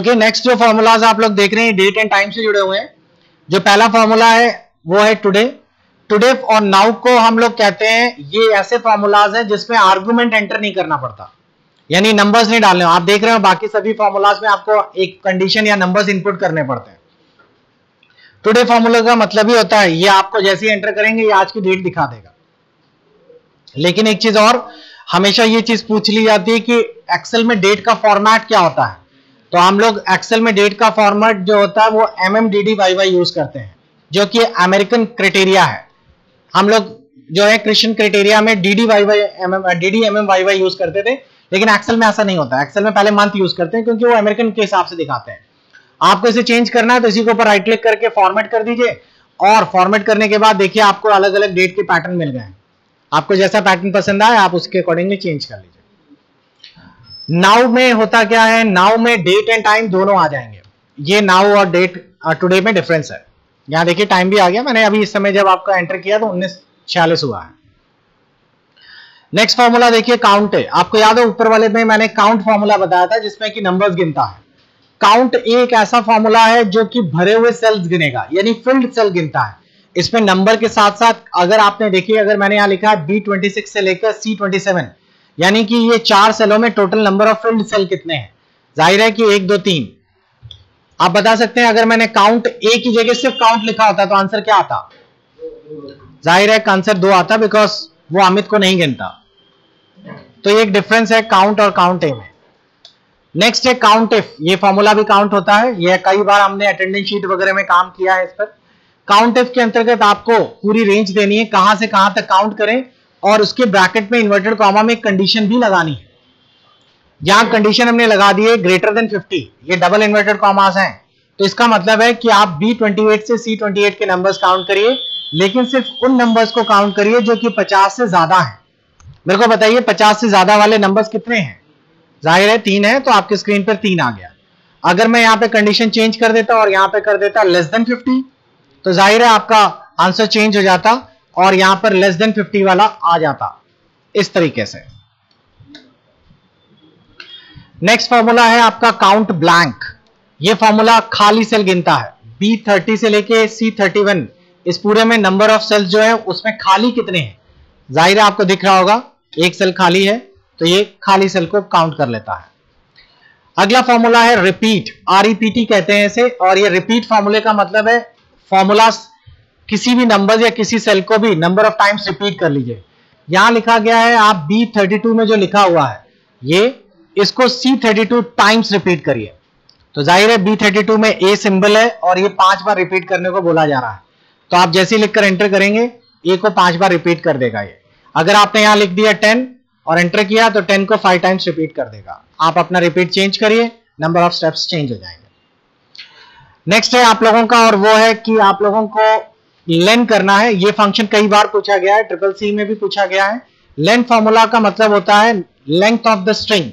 Okay, next जो formulas आप लोग देख रहे हैं डेट एंड टाइम से जुड़े हुए हैं। जो पहला फॉर्मूला है वो है टुडे। टुडे और नाउ को हम लोग कहते हैं, ये ऐसे फॉर्मूलाज हैं जिसमें आर्गुमेंट एंटर नहीं करना पड़ता, यानी नंबर्स नहीं डालने। आप देख रहे हो बाकी सभी फॉर्मूलाज में आपको एक कंडीशन या नंबर्स इनपुट करने पड़ते हैं। टुडे फॉर्मूला का मतलब ही होता है ये आपको जैसे ही एंटर करेंगे ये आज की डेट दिखा देगा। लेकिन एक चीज और, हमेशा ये चीज पूछ ली जाती है कि एक्सेल में डेट का फॉर्मेट क्या होता है। तो हम लोग एक्सेल में डेट का फॉर्मेट जो होता है वो MMDDYY यूज करते हैं, जो कि अमेरिकन क्राइटेरिया है। हम लोग जो है क्रिश्चियन क्राइटेरिया में DDMMYY यूज करते थे, लेकिन एक्सेल में ऐसा नहीं होता। एक्सेल में पहले मंथ यूज करते हैं क्योंकि वो अमेरिकन के हिसाब से दिखाते हैं। आपको इसे चेंज करना है तो इसी के ऊपर राइट क्लिक करके फॉर्मेट कर दीजिए, और फॉर्मेट करने के बाद देखिए आपको अलग अलग डेट के पैटर्न मिल गए हैं। आपको जैसा पैटर्न पसंद आए आप उसके अकॉर्डिंगली चेंज कर लीजिए। नाउ में होता क्या है, नाउ में डेट एंड टाइम दोनों आ जाएंगे। ये नाउ और डेट टुडे में डिफरेंस है। यहां देखिए टाइम भी आ गया, मैंने अभी इस समय जब आपका एंटर किया तो 1946 हुआ है। नेक्स्ट फॉर्मूला देखिए काउंट है। आपको याद है ऊपर वाले में मैंने काउंट फॉर्मूला बताया था जिसमें कि नंबर्स गिनता है। काउंट एक ऐसा फॉर्मूला है जो कि भरे हुए सेल्स गिनेगा, यानी फिल्ड सेल गिनता है। इसमें नंबर के साथ साथ अगर आपने देखिए, अगर मैंने यहां लिखा है B26 से लेकर C27, यानी कि ये 4 सेलों में total number of filled cell कितने हैं। जाहिर है कि 1 2 3। आप बता सकते हैं अगर मैंने काउंट ए की जगह सिर्फ काउंट लिखा होता तो आंसर क्या आता। जाहिर है आंसर 2 आता, बिकॉज वो अमित को नहीं गिनता। तो ये एक डिफरेंस है काउंट और काउंट ए में। नेक्स्ट है काउंट इफ। ये फॉर्मूला भी काउंट होता है, ये कई बार हमने अटेंडेंस शीट वगैरह में काम किया है इस पर। काउंट इफ के अंतर्गत आपको पूरी रेंज देनी है, कहां से कहां तक काउंट करें, और उसके ब्रैकेट में इन्वर्टेड कॉमा में एक कंडीशन भी लगानी है। यहां कंडीशन हमने लगा दी है ग्रेटर देन 50, ये डबल इन्वर्टेड कॉमास हैं। तो इसका मतलब है कि आप B28 से C28 के नंबर्स काउंट करिए, लेकिन सिर्फ उन नंबर्स को काउंट करिए जो कि 50 से ज्यादा है। मेरे को बताइए 50 से ज्यादा वाले नंबर्स कितने हैं। जाहिर है 3 है, तो आपके स्क्रीन पर 3 आ गया। अगर मैं यहां पे कंडीशन चेंज कर देता और यहां पे कर देता लेस देन 50, तो जाहिर है आपका आंसर चेंज हो जाता और यहां पर लेस देन 50 वाला आ जाता, इस तरीके से। नेक्स्ट फॉर्मूला है आपका काउंट ब्लैंक। ये फॉर्मूला खाली सेल गिनता है। B30 से लेके C31, इस पूरे में नंबर ऑफ सेल्स जो है उसमें खाली कितने हैं। जाहिर है आपको दिख रहा होगा एक सेल खाली है, तो ये खाली सेल को काउंट कर लेता है। अगला फॉर्मूला है रिपीट। REPT कहते हैं इसे, और ये रिपीट फॉर्मूले का मतलब है फॉर्मूला किसी भी नंबर या किसी सेल को भी नंबर ऑफ टाइम्स रिपीट कर लीजिए। यहां लिखा गया है आप B32 में जो लिखा हुआ है ये, इसको C32 टाइम्स रिपीट करिए। तो जाहिर है B32 में A सिंबल है और ये 5 बार रिपीट करने को बोला जा रहा है। तो आप जैसे ही लिखकर एंटर करेंगे A को 5 बार रिपीट कर देगा ये। अगर आपने यहां लिख दिया 10 और एंटर किया तो 10 को 5 टाइम्स रिपीट कर देगा। आप अपना रिपीट चेंज करिए, नंबर ऑफ स्टेप्स चेंज हो जाएंगे। नेक्स्ट है आप लोगों का, और वो है कि आप लोगों को लेन करना है। ये फंक्शन कई बार पूछा गया है, CCC में भी पूछा गया है। लेन फॉर्मूला का मतलब होता है लेंथ ऑफ द स्ट्रिंग,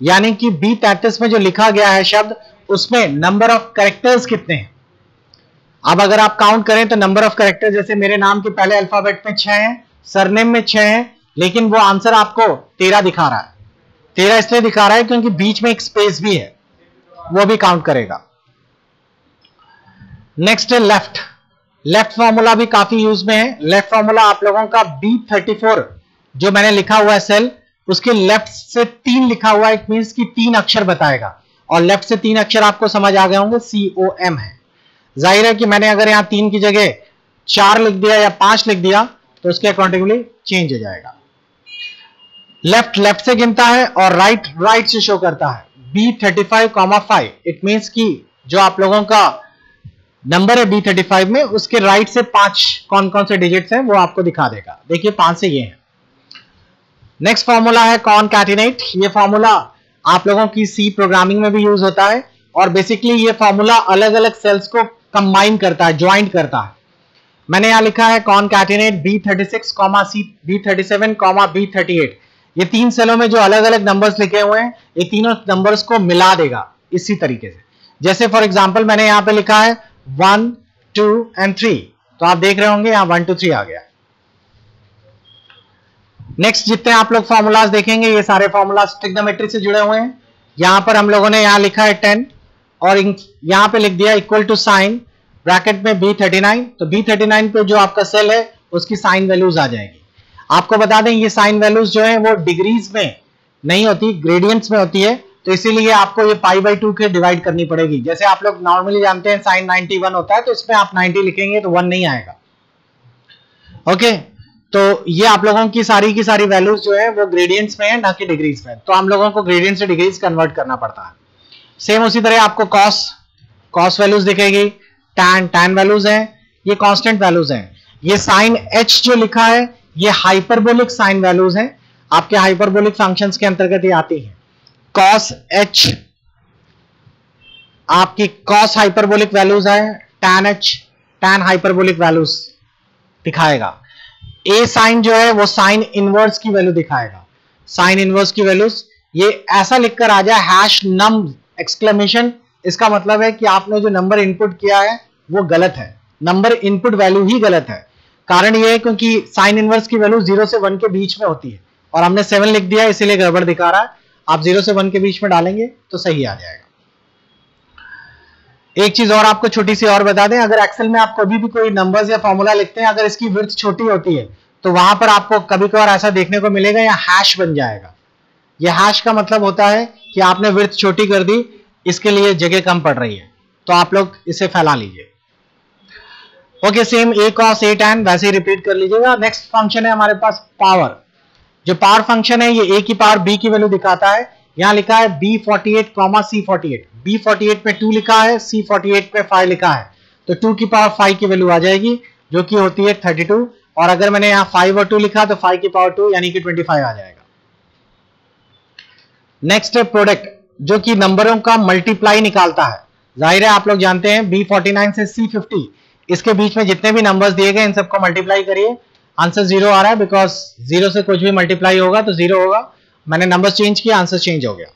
यानी कि B33 में जो लिखा गया है शब्द, उसमें नंबर ऑफ कैरेक्टर्स कितने हैं। अब अगर आप काउंट करें तो नंबर ऑफ कैरेक्टर, जैसे मेरे नाम के पहले अल्फाबेट में 6 हैं, सरनेम में 6 हैं, लेकिन वो आंसर आपको 13 दिखा रहा है। 13 इसलिए दिखा रहा है क्योंकि बीच में एक स्पेस भी है, वो भी काउंट करेगा। नेक्स्ट है लेफ्ट। लेफ्ट फॉर्मूला भी काफी यूज में है। लेफ्ट फॉर्मूला आप लोगों का B34 जो मैंने लिखा हुआ है सेल, उसके लेफ्ट से 3 लिखा हुआ है, इट मींस कि 3 अक्षर बताएगा, और लेफ्ट से 3 अक्षर आपको समझ आ गए होंगे, COM है। जाहिर है कि मैंने अगर यहां 3 की जगह 4 लिख दिया या 5 लिख दिया तो उसके अकॉर्डिंगली चेंज हो जाएगा। लेफ्ट लेफ्ट से गिनता है और राइट राइट से शो करता है। B35,5, इट मींस कि जो आप लोगों का नंबर है B35 में, उसके राइट से 5 कौन कौन से डिजिट्स हैं वो आपको दिखा देगा। देखिए 5 से ये है। नेक्स्ट फॉर्मूला है कॉनकैटिनेट। ये फॉर्मूला आप लोगों की C प्रोग्रामिंग में भी यूज होता है, और बेसिकली ये फॉर्मूला अलग अलग सेल्स को कंबाइन करता है, ज्वाइंट करता है। मैंने यहां लिखा है कॉनकैटिनेट B36, B37, B38। ये 3 सेलों में जो अलग अलग नंबर्स लिखे हुए हैं, ये तीनों नंबर्स को मिला देगा इसी तरीके से। जैसे फॉर एग्जांपल मैंने यहां पे लिखा है 1 2 and 3, तो आप देख रहे होंगे यहां 1 2 3 आ गया। नेक्स्ट जितने आप लोग फॉर्मूलाज देखेंगे ये सारे फॉर्मूलाज ट्रिग्नोमेट्री से जुड़े हुए हैं। यहां पर हम लोगों ने यहां लिखा है 10, और यहां पे लिख दिया इक्वल टू साइन ब्रैकेट में B39, तो B39 पे जो आपका सेल है उसकी साइन वैल्यूज आ जाएगी। आपको बता दें ये साइन वैल्यूज जो है वो डिग्रीज में नहीं होती, ग्रेडियंट्स में होती है, तो इसीलिए आपको ये π/2 के डिवाइड करनी पड़ेगी। जैसे आप लोग नॉर्मली जानते हैं साइन 91 होता है, तो इसमें आप 90 लिखेंगे तो 1 नहीं आएगा। ओके, तो ये आप लोगों की सारी वैल्यूज जो है वो ग्रेडियंट्स में है, ना कि डिग्रीज में, तो हम लोगों को ग्रेडियंट से डिग्रीज कन्वर्ट करना पड़ता है। सेम उसी तरह आपको कॉस वैल्यूज दिखेगी, टैन वैल्यूज हैं, ये कांस्टेंट वैल्यूज हैं। ये साइन h जो लिखा है ये हाइपरबोलिक साइन वैल्यूज हैं, आपके हाइपरबोलिक फंक्शंस के अंतर्गत ये आती है। कॉस h आपकी कॉस हाइपरबोलिक वैल्यूज है, tan h tan hyperbolic values दिखाएगा। ए साइन जो है वो साइन इनवर्स की वैल्यू दिखाएगा, साइन इनवर्स की वैल्यूज। ये ऐसा लिखकर आ जाए हैश नम एक्सक्लेमेशन, इसका मतलब है कि आपने जो नंबर इनपुट किया है वो गलत है, नंबर इनपुट वैल्यू ही गलत है। कारण ये है क्योंकि साइन इनवर्स की वैल्यू 0 से 1 के बीच में होती है और हमने 7 लिख दिया इसीलिए गड़बड़ दिखा रहा है। आप 0 से 1 के बीच में डालेंगे तो सही आ जाएगा। एक चीज और आपको छोटी सी और बता दें, अगर एक्सेल में आप कभी भी कोई नंबर्स या फॉर्मूला लिखते हैं, अगर इसकी विड्थ छोटी होती है तो वहां पर आपको कभी कभार ऐसा देखने को मिलेगा या हैश बन जाएगा। यह हैश का मतलब होता है कि आपने विड्थ छोटी कर दी, इसके लिए जगह कम पड़ रही है, तो आप लोग इसे फैला लीजिए। Okay, same a cos a tan वैसे ही रिपीट कर लीजिएगा। नेक्स्ट फंक्शन है हमारे पास पावर। जो पावर फंक्शन है ये a की पावर b की वैल्यू दिखाता है। यहां लिखा है B48, C48, B48 पे 2 लिखा है, C48 पे 5 लिखा है, तो 2 की पावर 5 की वैल्यू आ जाएगी जो कि होती है 32, और अगर मैंने यहाँ 5 और 2 लिखा तो 5 की पावर 2 यानी कि 25 आ जाएगा। नेक्स्ट है प्रोडक्ट, जो कि नंबरों का मल्टीप्लाई निकालता है। जाहिर है आप लोग जानते हैं B49 से C50, इसके बीच में जितने भी नंबर्स दिए गए इन सबको मल्टीप्लाई करिए, आंसर 0 आ रहा है, बिकॉज 0 से कुछ भी मल्टीप्लाई होगा तो 0 होगा। मैंने नंबर चेंज किया, आंसर चेंज हो गया।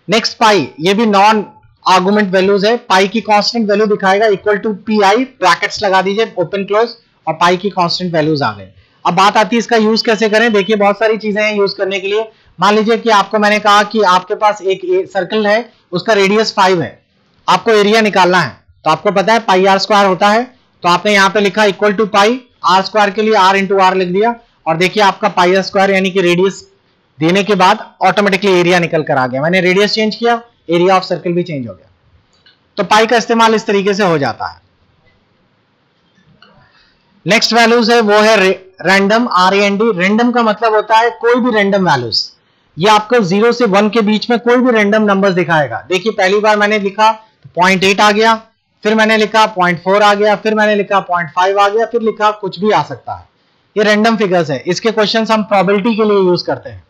नेक्स्ट पाई, ये भी नॉन आर्गुमेंट वैल्यूज है। पाई की कांस्टेंट वैल्यू दिखाएगा इक्वल टू PI, ब्रैकेट्स लगा दीजिए ओपन क्लोज, और पाई की कांस्टेंट वैल्यूज आ गए। अब बात आती है इसका यूज कैसे करें। देखिए बहुत सारी चीजें हैं यूज करने के लिए। मान लीजिए कि आपको मैंने कहा कि आपके पास एक सर्कल है, उसका रेडियस 5 है, आपको एरिया निकालना है, तो आपको पता है पाई आर स्क्वायर होता है, तो आपने यहां पे लिखा equal to pi r square के लिए R इंटू आर लिख दिया, और देखिए आपका पाई आर स्क्वायर यानी कि रेडियस देने के बाद ऑटोमेटिकली एरिया निकल कर आ गया। मैंने रेडियस चेंज किया, एरिया ऑफ सर्कल भी चेंज हो गया। तो पाई का इस्तेमाल इस तरीके से हो जाता है। नेक्स्ट वैल्यूज है वो है रैंडम, RAND। रैंडम का मतलब होता है कोई भी रैंडम वैल्यूज। ये आपको 0 से 1 के बीच में कोई भी रैंडम नंबर्स दिखाएगा। देखिए पहली बार मैंने लिखा तो 0.8 आ गया, फिर मैंने लिखा 0.4 आ गया, फिर मैंने लिखा 0.5 आ गया, फिर लिखा कुछ भी आ सकता है। ये रैंडम फिगर्स है, इसके क्वेश्चंस हम प्रोबेबिलिटी के लिए यूज करते हैं।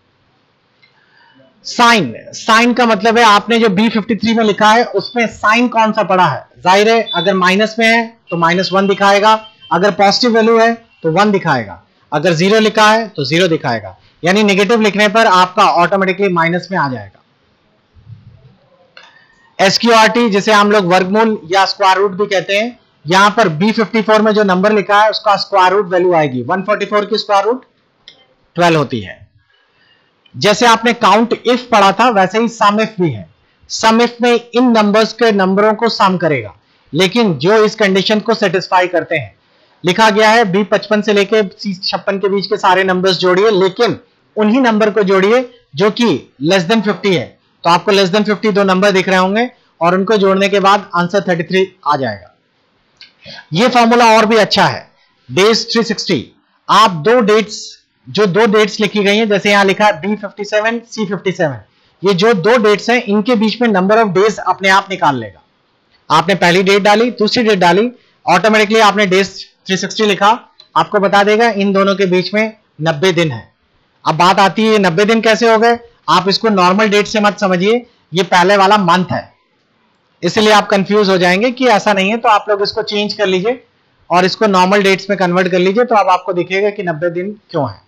साइन का मतलब है आपने जो B53 में लिखा है उसमें साइन कौन सा पड़ा है। जाहिर है अगर माइनस में है तो -1 दिखाएगा, अगर पॉजिटिव वैल्यू है तो 1 दिखाएगा, अगर 0 लिखा है तो 0 दिखाएगा, यानी नेगेटिव लिखने पर आपका ऑटोमेटिकली माइनस में आ जाएगा। SQRT जिसे हम लोग वर्गमूल या स्क्वायर रूट भी कहते हैं, यहां पर B54 में जो नंबर लिखा है उसका स्क्वायर रूट वैल्यू आएगी। 144 की स्क्वायर रूट 12 होती है। जैसे आपने काउंट इफ पढ़ा था वैसे ही सम इफ भी है। सम इफ में इन नंबर्स के नंबरों को सम करेगा, लेकिन जो इस कंडीशन को सेटिस्फाई करते हैं। लिखा गया है B55 से लेके C56 के बीच के सारे नंबर्स जोड़िए, लेकिन उन्हीं नंबर को जोड़िए जो कि लेस देन 50 है। तो आपको लेस देन 50 दो नंबर दिख रहे होंगे और उनको जोड़ने के बाद आंसर 33 आ जाएगा। ये फॉर्मूला और भी अच्छा है, डेज 360। आप दो डेट्स लिखी गई हैं, जैसे यहां लिखा है B57 C57, ये जो दो डेट्स हैं इनके बीच में नंबर ऑफ डेज अपने आप निकाल लेगा। आपने पहली डेट डाली, दूसरी डेट डाली, ऑटोमेटिकली आपने डेज 360 लिखा, आपको बता देगा इन दोनों के बीच में 90 दिन है। अब बात आती है 90 दिन कैसे हो गए। आप इसको नॉर्मल डेट से मत समझिए, ये पहले वाला मंथ है, इसलिए आप कंफ्यूज हो जाएंगे कि ऐसा नहीं है। तो आप लोग इसको चेंज कर लीजिए और इसको नॉर्मल डेट्स में कन्वर्ट कर लीजिए, तो अब आपको दिखेगा कि 90 दिन क्यों है।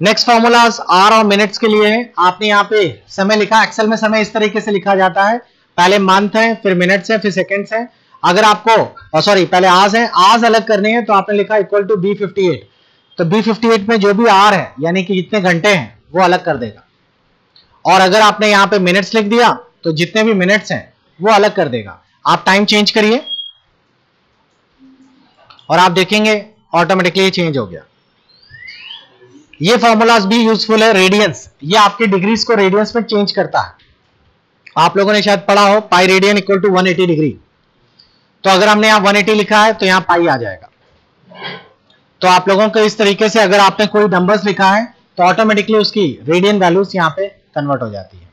नेक्स्ट फॉर्मूलाज आवर और मिनट्स के लिए है। आपने यहाँ पे समय लिखा, एक्सेल में समय इस तरीके से लिखा जाता है, पहले मंथ है, फिर मिनट्स है, फिर सेकंड्स है। अगर आपको पहले आवर्स है, आवर्स अलग करने हैं तो आपने लिखा इक्वल टू B58, तो B58 में जो भी आवर है यानी कि जितने घंटे हैं वो अलग कर देगा। और अगर आपने यहाँ पे मिनट्स लिख दिया तो जितने भी मिनट्स हैं वो अलग कर देगा। आप टाइम चेंज करिए और आप देखेंगे ऑटोमेटिकली चेंज हो गया। ये फॉर्मूलाज भी यूजफुल है। रेडियंस, ये आपके डिग्रीज को रेडियंस में चेंज करता है। आप लोगों ने शायद पढ़ा हो pi radian equal to 180 degree, तो अगर हमने यहां 180 लिखा है तो यहां पाई आ जाएगा। तो आप लोगों को इस तरीके से अगर आपने कोई नंबर्स लिखा है तो ऑटोमेटिकली उसकी रेडियन वैल्यूज यहां पे कन्वर्ट हो जाती है।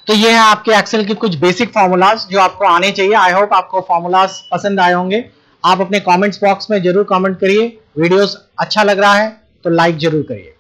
तो ये है आपके एक्सेल के कुछ बेसिक फॉर्मूलाज जो आपको आने चाहिए। आई होप आपको फॉर्मूलाज पसंद आए होंगे। आप अपने कमेंट्स बॉक्स में जरूर कमेंट करिए। वीडियोस अच्छा लग रहा है तो लाइक जरूर करिए।